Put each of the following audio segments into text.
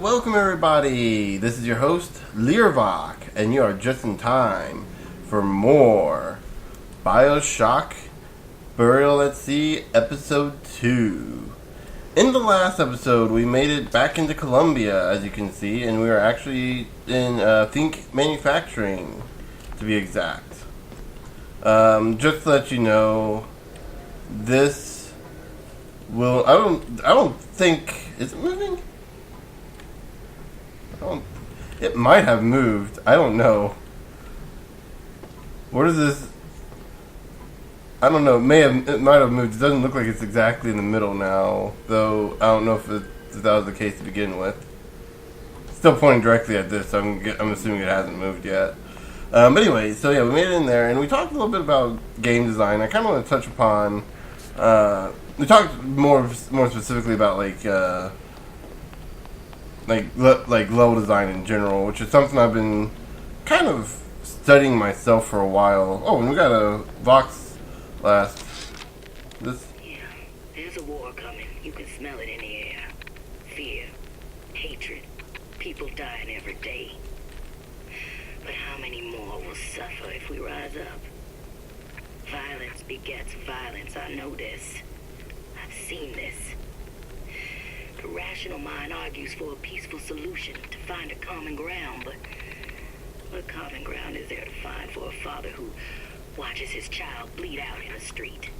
welcome everybody. This is your host, Learvok, and you are just in time for more Bioshock Burial at Sea Episode 2. In the last episode, we made it back into Colombia, as you can see, and we are actually in Finks Manufacturing, to be exact. Just to let you know, this will... I don't think... Is it moving? It might have moved. I don't know. What is this? I don't know. It might have moved. It doesn't look like it's exactly in the middle now, though. I don't know if that was the case to begin with. Still pointing directly at this. So I'm assuming it hasn't moved yet. Anyway, so yeah, we made it in there, and we talked a little bit about game design. I kind of want to touch upon. We talked more specifically about like level design in general, which is something I've been kind of studying myself for a while. Oh, and we got a Vox last. This. Yeah, there's a war coming. You can smell it in the air. Fear, hatred, people dying every day. But how many more will suffer if we rise up? Violence begets violence. I know this. I've seen this. The rational mind argues for a peaceful solution to find a common ground, but what common ground is there to find for a father who watches his child bleed out in the street?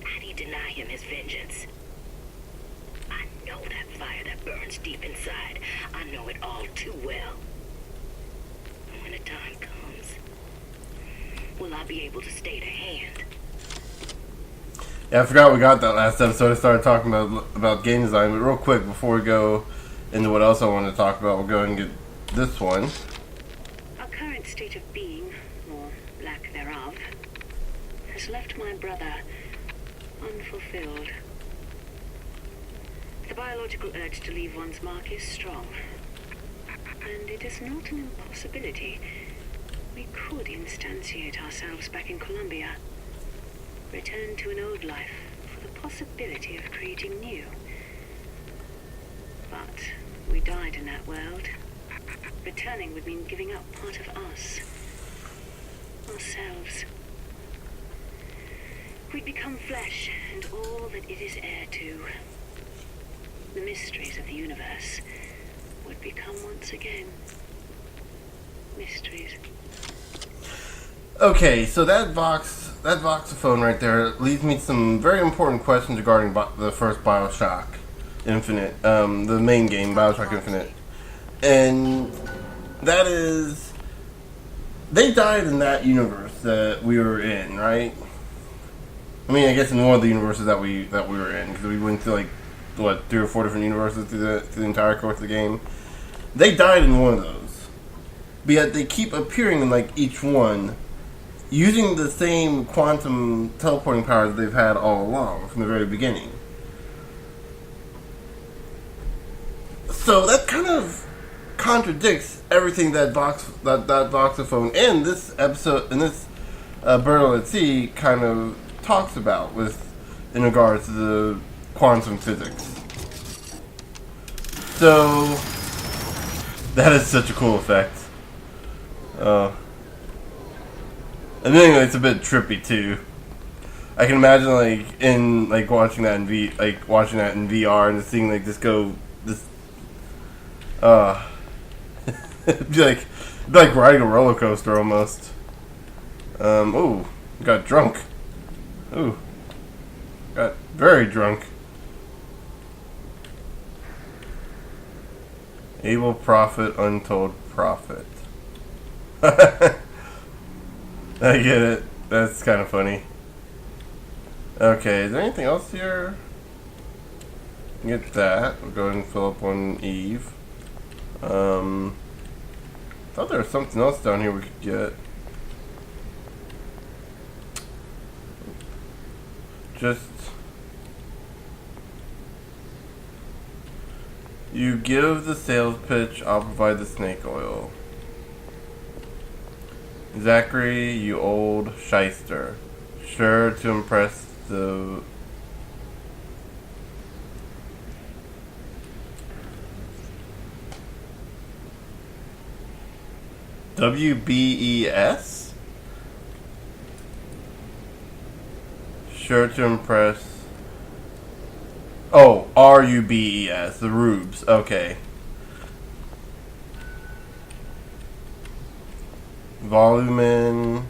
How do you deny him his vengeance? I know that fire that burns deep inside. I know it all too well. And when the time comes, will I be able to stay the hand? Yeah, I forgot we got that last episode. I started talking about game design, but real quick, before we go into what else I wanted to talk about, we'll go ahead and get this one. Our current state of being, or lack thereof, has left my brother unfulfilled. The biological urge to leave one's mark is strong, and it is not an impossibility. We could instantiate ourselves back in Colombia. Return to an old life for the possibility of creating new. But we died in that world. Returning would mean giving up part of us. Ourselves. We'd become flesh and all that it is heir to. The mysteries of the universe would become once again mysteries. Okay, so that voxophone right there leads me to some very important questions regarding the first Bioshock Infinite, the main game, Bioshock Infinite. And that is, they died in that universe that we were in, right? I mean, I guess in one of the universes that we were in, because we went to 3 or 4 different universes through the entire course of the game. They died in one of those, but yet they keep appearing in each one, using the same quantum teleporting powers they've had all along from the very beginning. So that kind of contradicts everything that voxophone and this episode and this Burial at Sea kind of talks about in regards to the quantum physics. So that is such a cool effect. And then it's a bit trippy too. I can imagine watching that in VR and just seeing this go it'd be like riding a roller coaster almost. Ooh, got drunk. Ooh, got very drunk. Able profit, untold profit. I get it. That's kind of funny. Okay, is there anything else here? Get that. We'll go ahead and fill up on Eve. Thought there was something else down here we could get. Just... You give the sales pitch, I'll provide the snake oil. Zachary, you old shyster. Sure to impress the WBES? Sure to impress. Oh, RUBES, the Rubes. Okay. Volumen.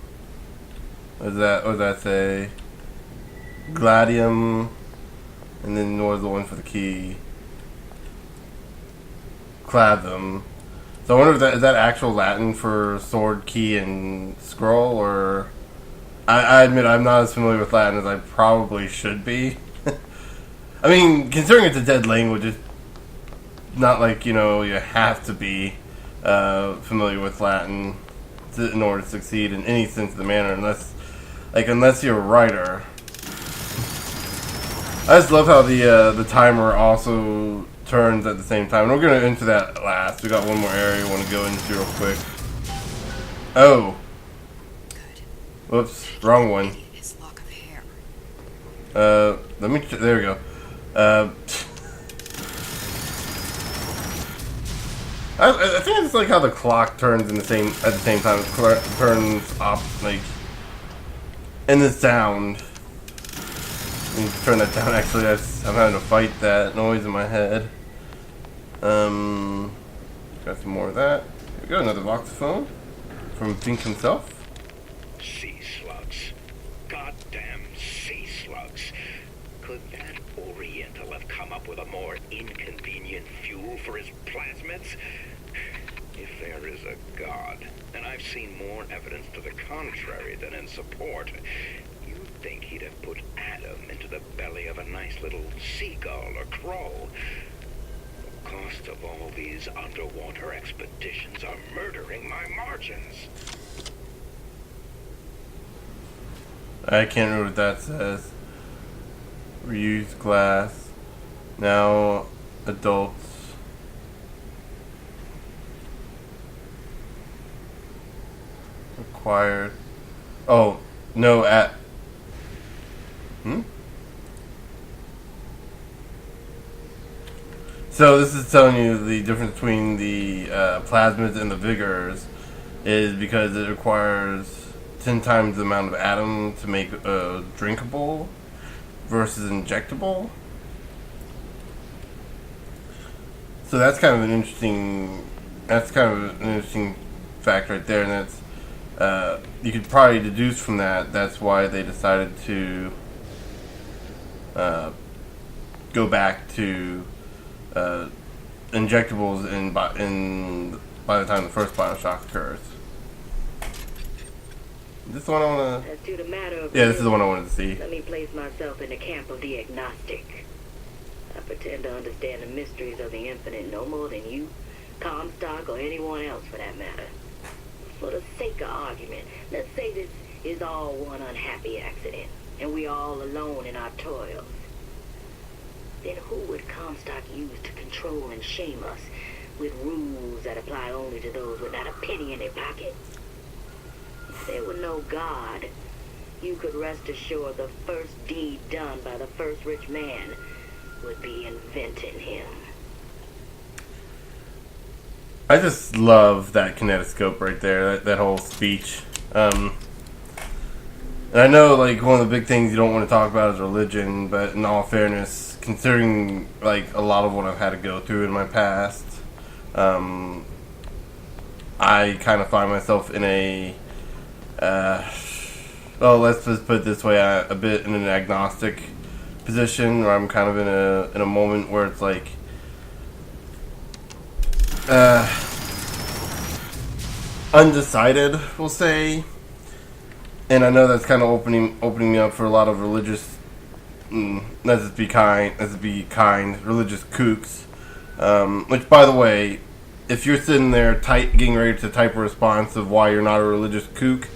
What does that say? Gladium. And then what was the one for the key? Clavum. So I wonder if is that actual Latin for sword, key, and scroll, or... I admit I'm not as familiar with Latin as I probably should be. I mean, considering it's a dead language, it's not like, you have to be familiar with Latin in order to succeed in any sense of the manner, unless you're a writer. I just love how the timer also turns at the same time. And we're going to enter that last. We got one more area we want to go into real quick. Oh. Whoops, wrong one. There we go. I think it's like how the clock turns at the same time. It turns off, and the sound. I need to turn that down. Actually, I'm having to fight that noise in my head. Got some more of that. Here we go, another voxophone from Finks himself. Sea slugs. Goddamn sea slugs. Could that Oriental have come up with a more inconvenient fuel for his plasmids? If there is a God, and I've seen more evidence to the contrary than in support, you'd think he'd have put Adam into the belly of a nice little seagull or crow. The cost of all these underwater expeditions are murdering my margins. I can't remember what that says. Reused glass. Now adults. Required. Oh, no at. So this is telling you the difference between the plasmids and the vigors is because it requires 10 times the amount of atom to make drinkable versus injectable. So that's kind of an interesting fact right there, and that's you could probably deduce from that's why they decided to go back to injectables by the time the first Bioshock occurs. Is this the one I want to... As to the matter of Yeah, this is the one I wanted to see. Let me place myself in the camp of the agnostic. I pretend to understand the mysteries of the infinite no more than you, Comstock, or anyone else for that matter. For the sake of argument, let's say this is all one unhappy accident, and we all alone in our toils. Then who would Comstock use to control and shame us with rules that apply only to those with not a penny in their pocket? If there were no God, you could rest assured the first deed done by the first rich man would be inventing him. I just love that kinetoscope right there, that whole speech. And I know, one of the big things you don't want to talk about is religion, but in all fairness, considering, a lot of what I've had to go through in my past, I kind of find myself in a, let's just put it this way, a bit in an agnostic position, where I'm kind of in a moment where it's undecided, we'll say. And I know that's kind of opening me up for a lot of religious, let's be kind, religious kooks. Which, by the way, if you're sitting there getting ready to type a response of why you're not a religious kook,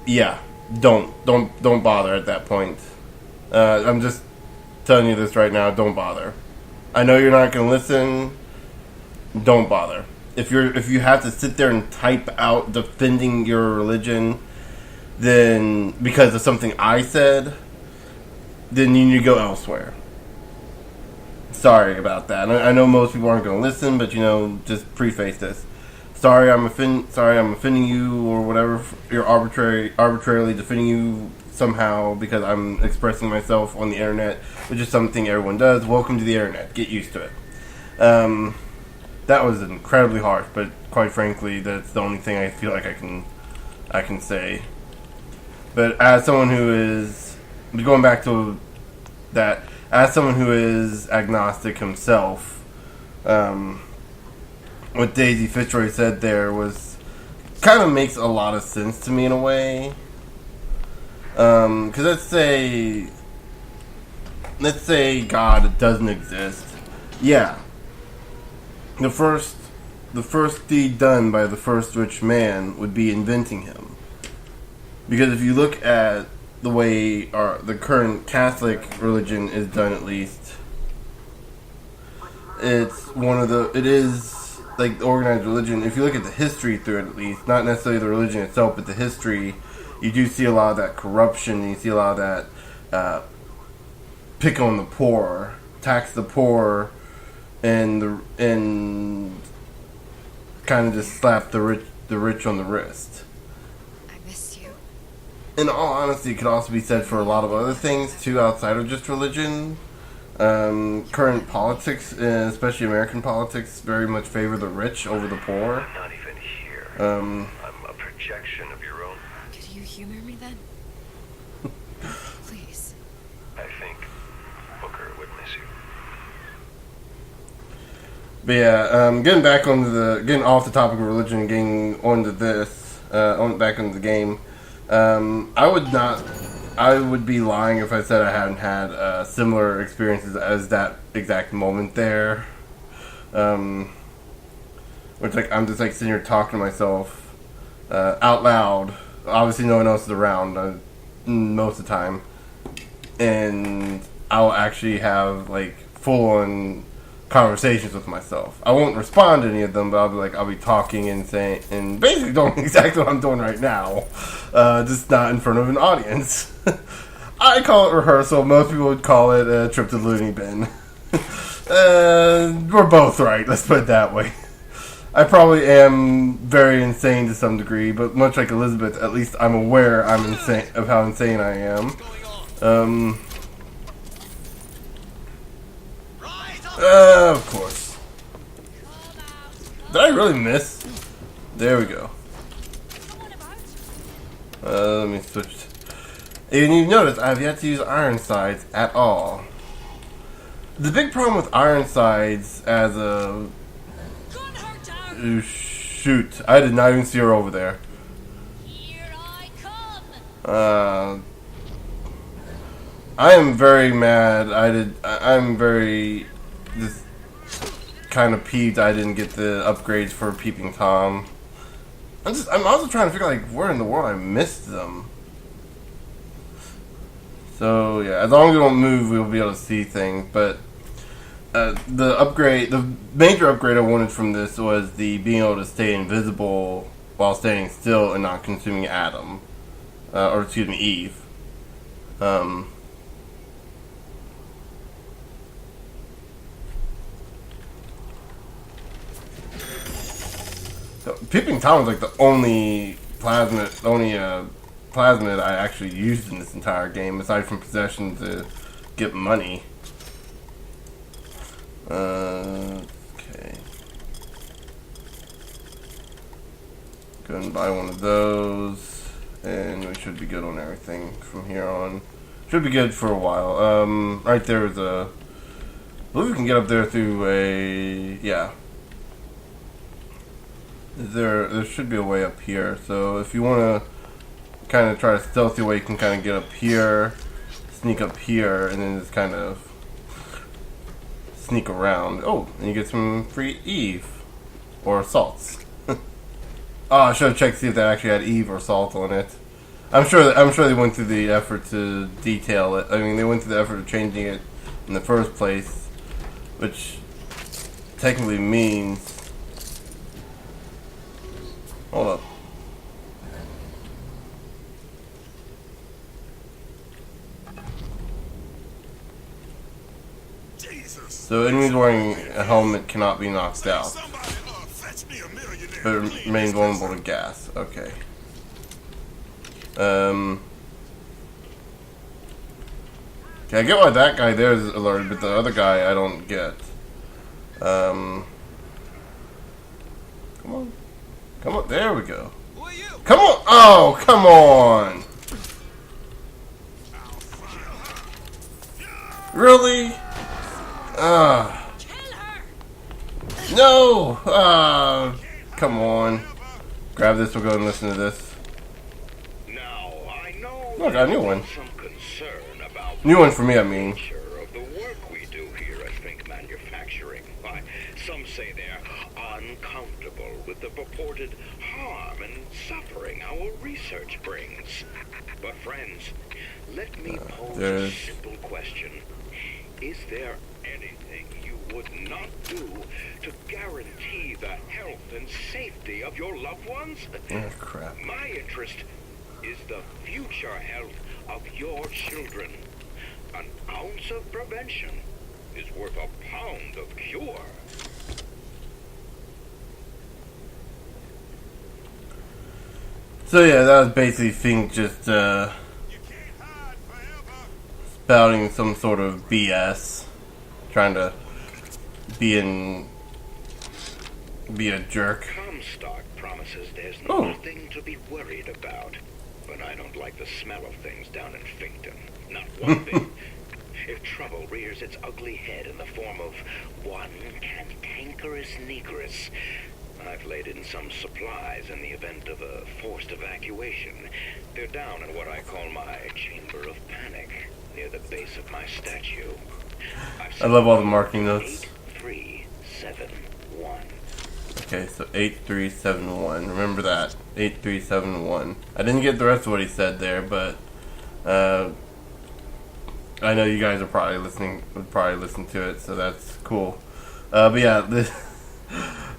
yeah, don't bother at that point. I'm just telling you this right now. Don't bother. I know you're not going to listen. Don't bother. If you have to sit there and type out defending your religion, then because of something I said, then you need to go elsewhere. sorry about that. I know most people aren't going to listen, but you know, just preface this. Sorry, I'm offending you or whatever. You're arbitrarily defending you somehow because I'm expressing myself on the internet, which is something everyone does. Welcome to the internet. Get used to it. That was incredibly harsh, but quite frankly, that's the only thing I feel like I can say. But as someone who is going back to that, as someone who is agnostic himself, what Daisy Fitzroy said there was kind of makes a lot of sense to me in a way. Because let's say God doesn't exist. Yeah. The first deed done by the first rich man would be inventing him. Because if you look at the way the current Catholic religion is done, at least, it is like the organized religion. If you look at the history through it, at least, not necessarily the religion itself, but the history, you do see a lot of that corruption. You see a lot of that pick on the poor, tax the poor, and kind of just slap the rich on the wrist. I miss you. In all honesty, it could also be said for a lot of other things too, outside of just religion. Current politics, especially American politics, very much favor the rich over the poor. I'm not even here. Um, I'm a projection of your own. Could you humor me then? Please. I think Booker would miss you. But yeah, getting off the topic of religion and getting onto this, back into the game. I would be lying if I said I hadn't had similar experiences as that exact moment there. Which I'm just sitting here talking to myself out loud. Obviously, no one else is around most of the time, and I'll actually have full-on conversations with myself. I won't respond to any of them, but I'll be talking and saying and basically doing exactly what I'm doing right now, just not in front of an audience. I call it rehearsal. Most people would call it a trip to the loony bin. We're both right. Let's put it that way. I probably am very insane to some degree, but much like Elizabeth, at least I'm aware I'm insane of how insane I am. Of course. Did I really miss? There we go. Let me switch. And you notice I have yet to use Ironsides at all. The big problem with Ironsides as a... Shoot, I did not even see her over there. Here I come. I am very mad. I'm very just kind of peeved I didn't get the upgrades for Peeping Tom. I'm also trying to figure where in the world I missed them. So yeah, as long as we don't move, we'll be able to see things. But the major upgrade I wanted from this was the being able to stay invisible while standing still and not consuming Adam, or excuse me, Eve. So, Peeping Tom was the only plasmid I actually used in this entire game, aside from possession to get money. Okay. Go and buy one of those, and we should be good on everything from here on. Should be good for a while. Right there is I believe we can get up there through yeah. There should be a way up here, so if you want to kind of try to stealthy way, you can kind of get up here, sneak up here, and then just kind of sneak around. Oh, and you get some free Eve or salts. Oh, I should have checked to see if that actually had Eve or salt on it. I'm sure they went through the effort to detail it. I mean, they went through the effort of changing it in the first place, which technically means. Hold up. So enemies wearing a helmet cannot be knocked out, but remain vulnerable to gas. Okay. Okay, I get why that guy there is alerted, but the other guy I don't get. Come on. Come on, there we go. Come on! Oh, come on! Really? No! Come on. Grab this, we'll go and listen to this. Now, I know Look, I got a new one. some concern about New one for me, I mean. nature of the work we do here at Fink Manufacturing. Why, some say they're uncomfortable with the purported harm and suffering our research brings. But friends, let me pose a simple question. Is there anything you would not do to guarantee the health and safety of your loved ones? Oh, crap. My interest is the future health of your children. An ounce of prevention is worth a pound of cure. So yeah, that was basically Fink just spouting some sort of BS, trying to be a jerk. Comstock promises there's Oh. nothing to be worried about, but I don't like the smell of things down in Finkton. Not one bit. If trouble rears its ugly head in the form of one cantankerous negress, I've laid in some supplies in the event of a forced evacuation. They're down in what I call my chamber of panic, near the base of my statue. I love all the marking notes. 8371. Okay, so 8371. Remember that. 8371. I didn't get the rest of what he said there, but I know you guys are probably would probably listen to it, so that's cool. But yeah,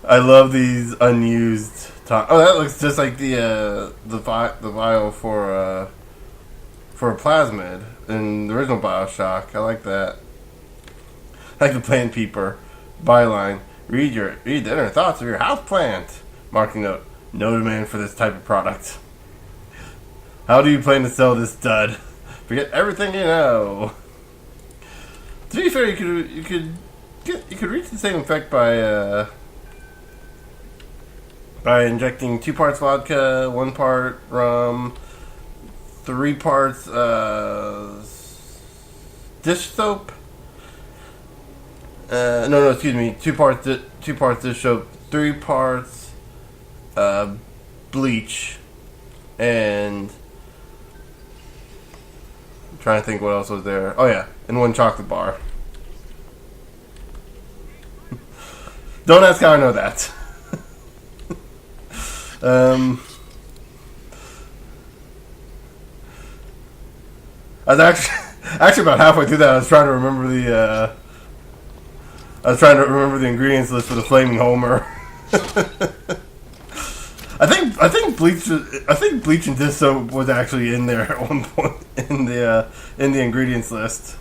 I love these unused oh, that looks just like the vial for a plasmid in the original Bioshock. I like that. I like the plant peeper byline. Read the inner thoughts of your house plant. Marking note: no demand for this type of product. How do you plan to sell this stud? Forget everything you know. To be fair, you could reach the same effect by injecting 2 parts vodka, 1 part rum, 3 parts dish soap. No, excuse me. 2 parts dish soap, 3 parts bleach, and I'm trying to think what else was there. Oh yeah, and 1 chocolate bar. Don't ask how I know that. I was actually about halfway through that. I was trying to remember the ingredients list for the Flaming Homer. I think bleach and dish soap was actually in there at one point in the ingredients list.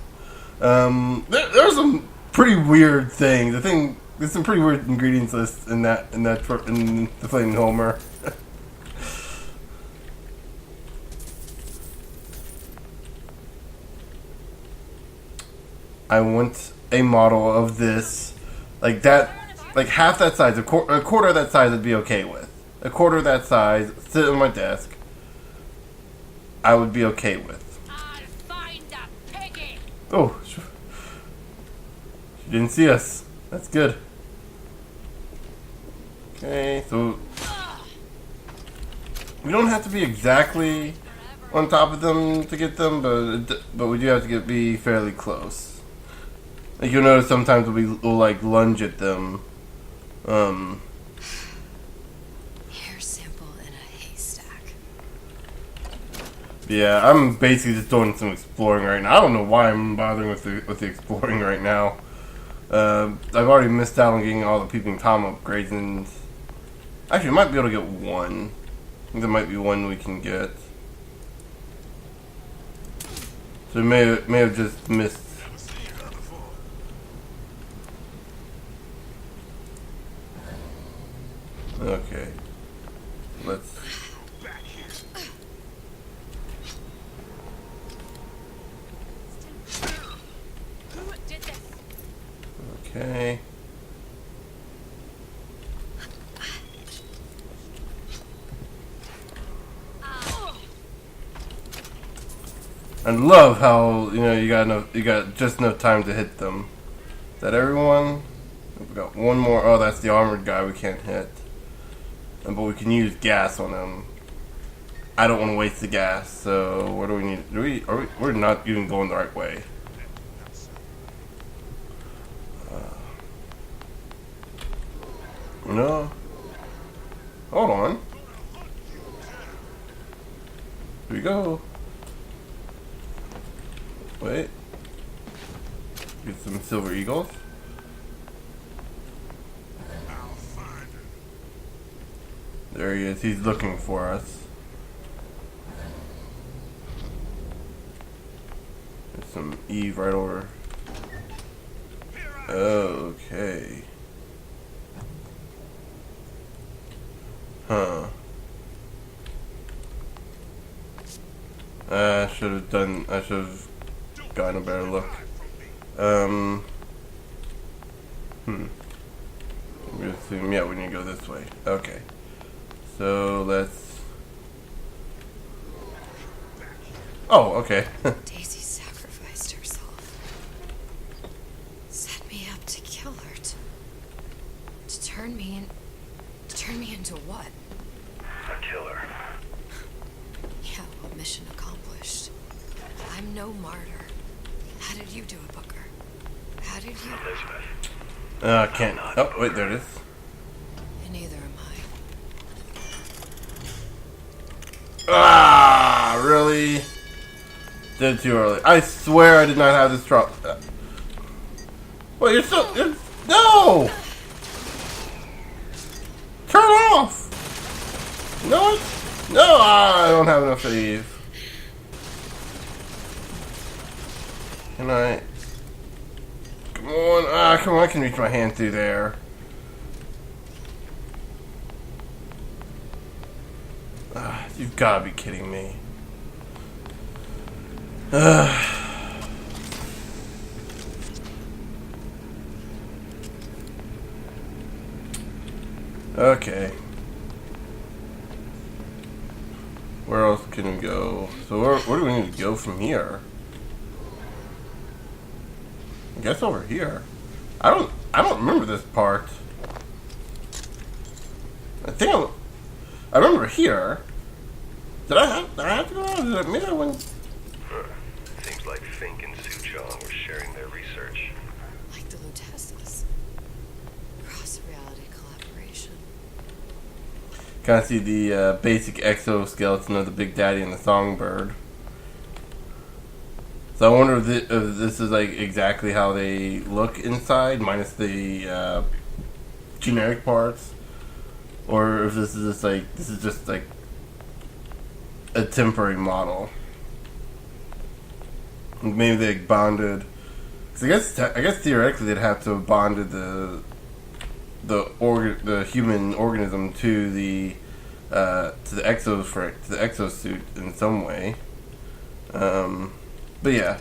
There's some pretty weird things. I think there's some pretty weird ingredients lists in the Flaming Homer. I want a model of this, like that, like half that size, a quarter of that size I'd be okay with. A quarter of that size, sit on my desk, I would be okay with. I'll find a piggy. Oh, she didn't see us. That's good. Okay, so we don't have to be exactly on top of them to get them, but we do have to be fairly close. Like you'll notice sometimes we'll like lunge at them. Hair sample in a haystack. Yeah, I'm basically just doing some exploring right now. I don't know why I'm bothering with the exploring right now. I've already missed out on getting all the Peeping Tom upgrades, and actually, I might be able to get 1. I think there might be 1 we can get. So we may have just missed Okay. Let's. Who did this? Okay. I love how you got just enough time to hit them. Is that everyone? We've got one more. Oh, that's the armored guy we can't hit. But we can use gas on him. I don't want to waste the gas, so what do we need? We're not even going the right way. No. Hold on. Here we go. Wait. Get some silver eagles. There he is. He's looking for us. There's some Eve right over. Okay. Huh. I should have gotten a better look. I'm gonna assume, yeah, we need to go this way. Okay. So let's. Oh, okay. Daisy sacrificed herself. Set me up to kill her. To turn me into what? A killer. Yeah, well, mission accomplished. I'm no martyr. How did you do it, Booker? How did you? Elizabeth. I can't. Oh, wait, there it is. And neither am I. Ah, really? Did it too early. I swear I did not have this drop. Wait, you're still. No! Turn off! No, no, I don't have enough Eve. Can I? Come on, come on, I can reach my hand through there. You've gotta be kidding me. Okay. Where else can we go? So where do we need to go from here? I guess over here. I don't remember this part. I remember here. Did I have to go? Maybe I went. Seems like Fink and Suchong were sharing their research. Like the Lutesas. Cross-reality collaboration. Kind of see the basic exoskeleton of the Big Daddy and the Songbird. So I wonder if this is like exactly how they look inside, minus the generic parts, or if this is just like a temporary model. Maybe they bonded. Cause I guess theoretically they'd have to have bonded the human organism to the exosuit in some way. But yeah.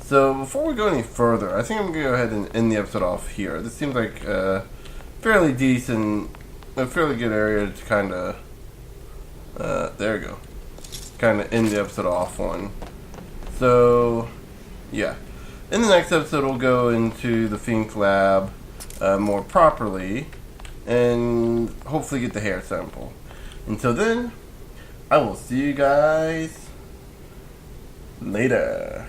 So before we go any further, I think I'm gonna go ahead and end the episode off here. This seems like a fairly decent, a fairly good area to kind of. There we go. Kind of end the episode off on. So, yeah. In the next episode, we'll go into the Finks Lab more properly and hopefully get the hair sample. Until then, I will see you guys later.